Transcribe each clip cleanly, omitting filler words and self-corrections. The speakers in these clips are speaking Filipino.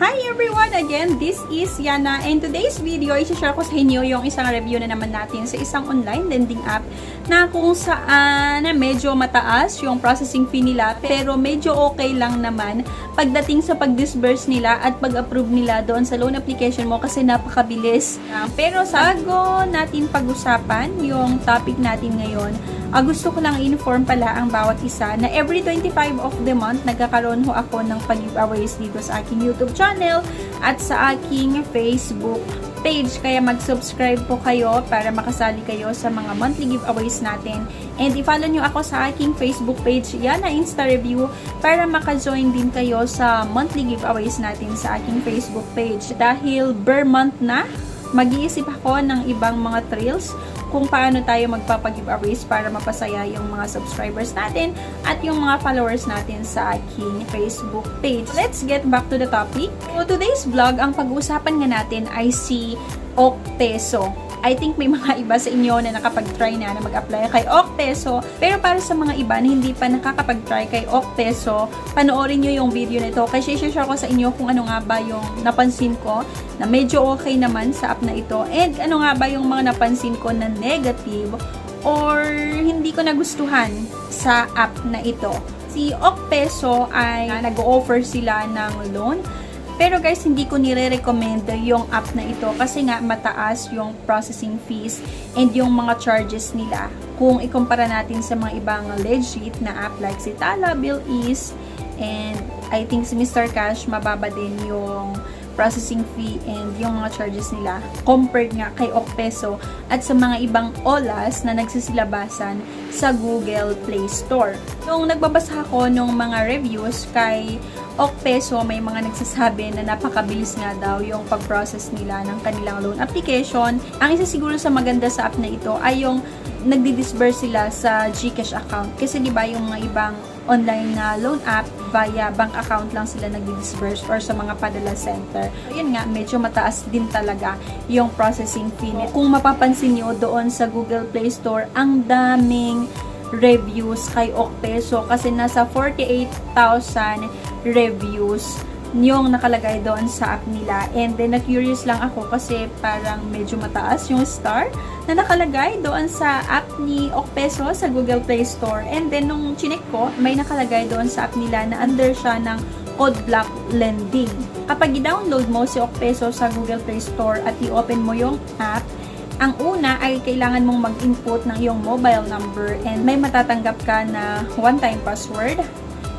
Hi everyone! Again, this is Yana and today's video, i-share ko sa inyo yung isang review na naman natin sa isang online lending app na kung saan medyo mataas yung processing fee nila pero medyo okay lang naman pagdating sa pag-disburse nila at pag-approve nila doon sa loan application mo kasi napakabilis. Pero bago natin pag-usapan yung topic natin ngayon, gusto ko lang inform pala ang bawat isa na every 25 of the month nagkakaroon ho ako ng pag-giveaways dito sa aking YouTube channel at sa aking Facebook page. Kaya mag-subscribe po kayo para makasali kayo sa mga monthly giveaways natin. And i-follow nyo ako sa aking Facebook page, Yana Insta Review, para maka-join din kayo sa monthly giveaways natin sa aking Facebook page. Dahil per month na, mag-iisip ako ng ibang mga thrills kung paano tayo magpapag-giveaways para mapasaya yung mga subscribers natin at yung mga followers natin sa aking Facebook page. Let's get back to the topic. So, today's vlog, ang pag-uusapan nga natin ay si Okpeso. I think may mga iba sa inyo na nakapag-try na mag-apply kay Okpeso. Pero para sa mga iba na hindi pa nakakapag-try kay Okpeso, panoorin nyo yung video nito kasi share ko sa inyo kung ano nga ba yung napansin ko na medyo okay naman sa app na ito and ano nga ba yung mga napansin ko na negative or hindi ko nagustuhan sa app na ito. Si Okpeso ay nag-offer sila ng loan. Pero guys, hindi ko nire-recommend yung app na ito kasi nga mataas yung processing fees and yung mga charges nila. Kung ikumpara natin sa mga ibang legit na app like si Tala, Bilease, and I think si Mr. Cash, mababa din yung processing fee and yung mga charges nila compared nga kay Okpeso at sa mga ibang OLAs na nagsisilabasan sa Google Play Store. Nung nagbabasa ako ng mga reviews kay Okpeso, may mga nagsasabi na napakabilis nga daw yung pag-process nila ng kanilang loan application. Ang isa siguro sa maganda sa app na ito ay yung nagdi-disburse sila sa GCash account. Kasi di ba yung mga ibang online na loan app, via bank account lang sila nagdi-disburse or sa mga padala center. Yun nga, medyo mataas din talaga yung processing fee. Kung mapapansin nyo doon sa Google Play Store, ang daming reviews kay Okpeso kasi nasa 48,000 reviews yung nakalagay doon sa app nila. And then, na-curious lang ako kasi parang medyo mataas yung star na nakalagay doon sa app ni Okpeso sa Google Play Store. And then, nung chinek ko, may nakalagay doon sa app nila na under siya ng Code Block Lending. Kapag i-download mo si Okpeso sa Google Play Store at i-open mo yung app, ang una ay kailangan mong mag-input ng iyong mobile number and may matatanggap ka na one-time password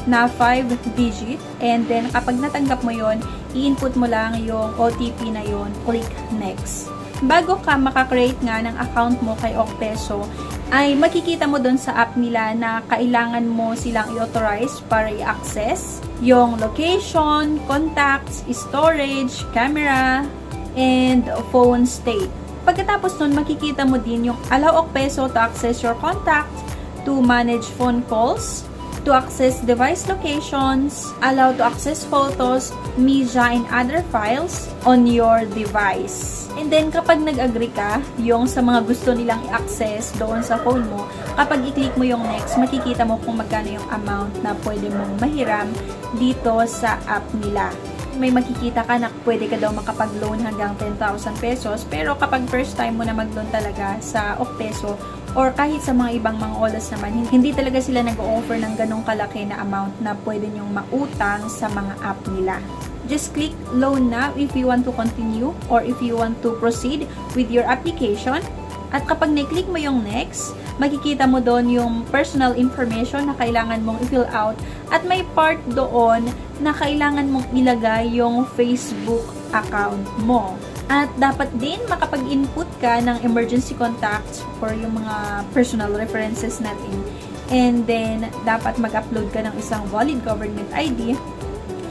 na 5-digit, and then kapag natanggap mo yon, i-input mo lang yung OTP na yon, click next. Bago ka makakreate nga ng account mo kay Okpeso, ay makikita mo doon sa app nila na kailangan mo silang i-authorize para i-access yung location, contacts, storage, camera, and phone state. Pagkatapos nun, makikita mo din yung allow Okpeso to access your contacts, to manage phone calls, to access device locations, allow to access photos, media, and other files on your device. And then, kapag nag-agree ka, yung sa mga gusto nilang i-access doon sa phone mo, kapag i-click mo yung next, makikita mo kung magkano yung amount na pwede mong mahiram dito sa app nila. May makikita ka na pwede ka daw makapag-loan hanggang 10,000 pesos. Pero kapag first time mo na mag-loan talaga sa Okpeso or kahit sa mga ibang mga OLAs naman, hindi talaga sila nag-o-offer ng ganong kalaki na amount na pwede nyong mautang sa mga app nila. Just click loan now if you want to continue or if you want to proceed with your application. At kapag na-click mo yung next, makikita mo doon yung personal information na kailangan mong i-fill out at may part doon na kailangan mong ilagay yung Facebook account mo. At dapat din makapag-input ka ng emergency contacts for yung mga personal references natin. And then, dapat mag-upload ka ng isang valid government ID.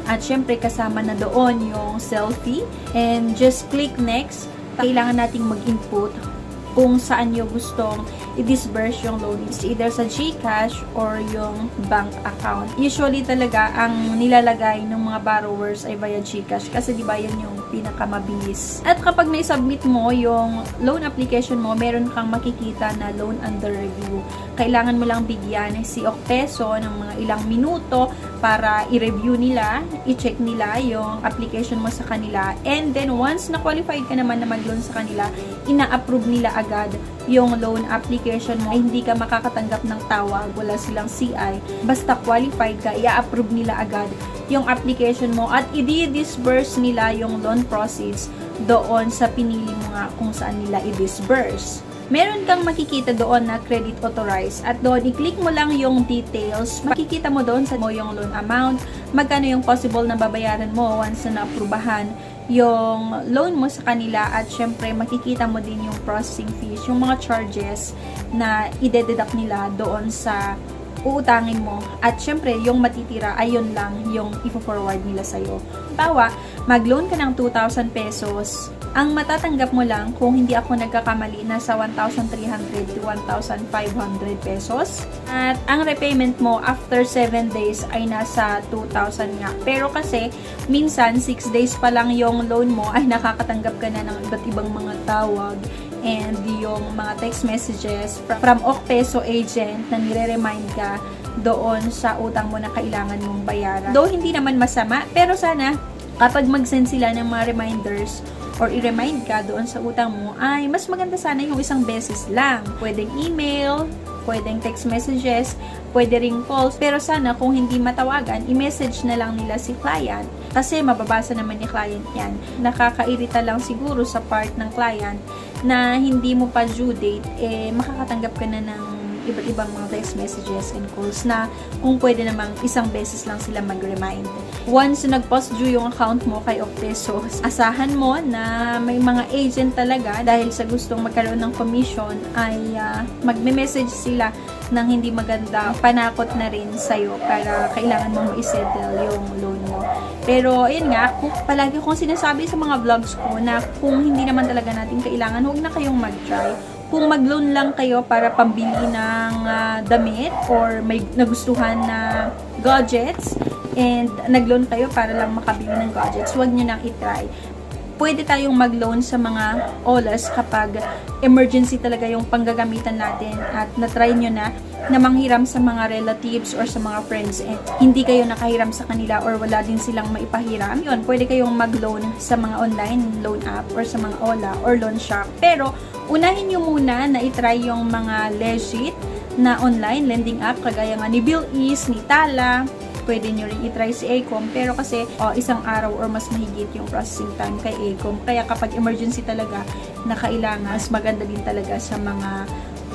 At syempre, kasama na doon yung selfie. And just click next. Kailangan nating mag-input kung saan nyo gustong i-disburse yung loan. It's either sa GCash or yung bank account. Usually talaga, ang nilalagay ng mga borrowers ay via GCash kasi di ba yan yung pinakamabilis. At kapag na-submit mo yung loan application mo, meron kang makikita na loan under review. Kailangan mo lang bigyan si Okpeso ng mga ilang minuto para i-review nila, i-check nila yung application mo sa kanila. And then, once na-qualified ka naman na mag-loan sa kanila, ina-approve nila agad yung loan application mo. Ay, hindi ka makakatanggap ng tawag, wala silang CI. Basta qualified ka, i-approve nila agad yung application mo at i-disburse nila yung loan proceeds doon sa pinili mo nga kung saan nila i-disburse. Meron kang makikita doon na credit authorized at doon i-click mo lang yung details. Makikita mo doon sa mo yung loan amount, magkano yung possible na babayaran mo once na naaprubahan yung loan mo sa kanila at syempre makikita mo din yung processing fees, yung mga charges na ide-deduct nila doon sa uutangin mo. At syempre, yung matitira, ayun lang yung ipo-forward nila sa'yo. Tawa, mag-loan ka ng 2,000 pesos. Ang matatanggap mo lang, kung hindi ako nagkakamali, nasa 1,300 to 1,500 pesos. At ang repayment mo after 7 days ay nasa 2,000 nga. Pero kasi, minsan, 6 days pa lang yung loan mo ay nakakatanggap ka na ng iba't ibang mga tawag and yung mga text messages from Okpeso agent na nire-remind ka doon sa utang mo na kailangan mong bayaran. Though hindi naman masama, pero sana kapag mag-send sila ng mga reminders or i-remind ka doon sa utang mo, ay mas maganda sana yung isang beses lang. Pwedeng email, pwedeng text messages, pwede ring calls, pero sana kung hindi matawagan, i-message na lang nila si client kasi mababasa naman ni client yan. Nakakairita lang siguro sa part ng client na hindi mo pa due date, makakatanggap ka na ng iba't ibang mga text messages and calls na kung pwede namang isang beses lang sila mag-remind. Once nag-post due yung account mo kay Okpeso, asahan mo na may mga agent talaga dahil sa gustong magkaroon ng commission ay magme-message sila ng hindi maganda, panakot na rin sa'yo para kailangan mong i-settle yung loan mo. Pero, ayun nga, palagi kong sinasabi sa mga vlogs ko na kung hindi naman talaga natin kailangan, huwag na kayong mag-try. Kung mag-loan lang kayo para pambili ng damit or may nagustuhan na gadgets and nag-loan kayo para lang makabili ng gadgets, huwag nyo nang itry. Pwede tayong mag-loan sa mga OLAs kapag emergency talaga yung panggagamitan natin at na-try nyo na manghiram sa mga relatives or sa mga friends and hindi kayo nakahiram sa kanila or wala din silang maipahiram. Yun, pwede kayong mag-loan sa mga online loan app or sa mga OLA or loan shark. Pero, unahin nyo muna na itry yung mga legit na online lending app kagaya nga ni BillEase, ni Tala. Pwede nyo rin itry si Acom, pero kasi isang araw or mas mahigit yung processing time kay Acom. Kaya kapag emergency talaga na kailangan, mas maganda din talaga sa mga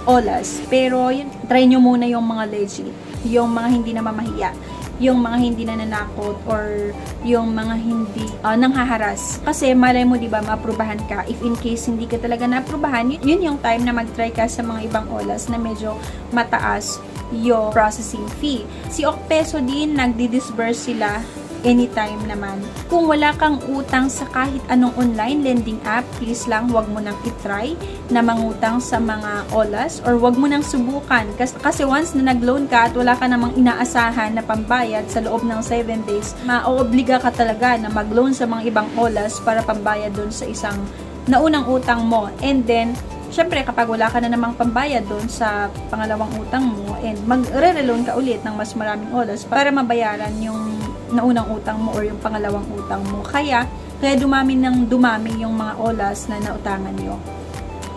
OLAs. Pero yun, try nyo muna yung mga legit, yung mga hindi na mamahiya, yung mga hindi na nanakot or yung mga hindi nanghaharas. Kasi malay mo, di ba, maaprubahan ka. If in case hindi ka talaga naaprubahan, yun yung time na mag-try ka sa mga ibang OLAs na medyo mataas yung processing fee. Si Okpeso din, nagdi-disburse sila anytime naman. Kung wala kang utang sa kahit anong online lending app, please lang wag mo nang itry na mangutang sa mga OLAs or wag mo nang subukan. Kasi once na nag-loan ka at wala ka namang inaasahan na pambayad sa loob ng 7 days, maoobliga ka talaga na mag-loan sa mga ibang OLAs para pambayad dun sa isang naunang utang mo. And then, syempre, kapag wala ka na namang pambayad doon sa pangalawang utang mo and magre-reloan ka ulit ng mas maraming OLAs para mabayaran yung naunang utang mo or yung pangalawang utang mo. Kaya dumami yung mga OLAs na nautangan nyo.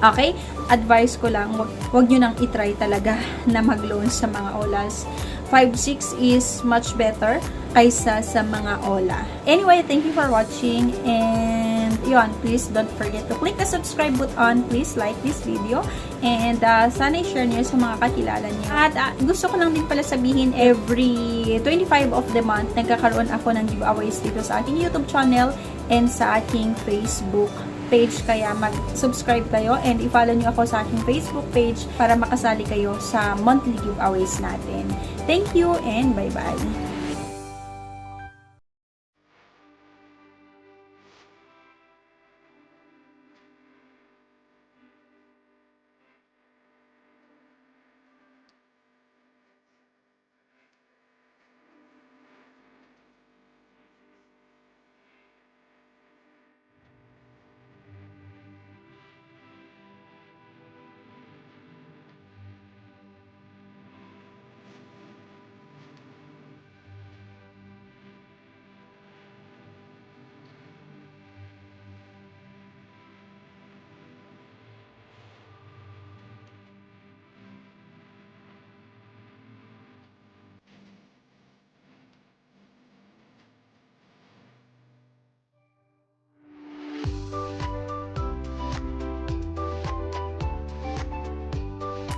Okay? Advice ko lang, wag nyo nang itry talaga na mag-loan sa mga OLAs. 5-6 is much better kaysa sa mga OLA. Anyway, thank you for watching and yun, please don't forget to click the subscribe button. Please like this video and sana i-share nyo sa mga kakilala nyo. At gusto ko lang din pala sabihin, every 25 of the month, nagkakaroon ako ng giveaways dito sa aking YouTube channel and sa aking Facebook page. Kaya mag-subscribe kayo and i-follow nyo ako sa aking Facebook page para makasali kayo sa monthly giveaways natin. Thank you and bye-bye!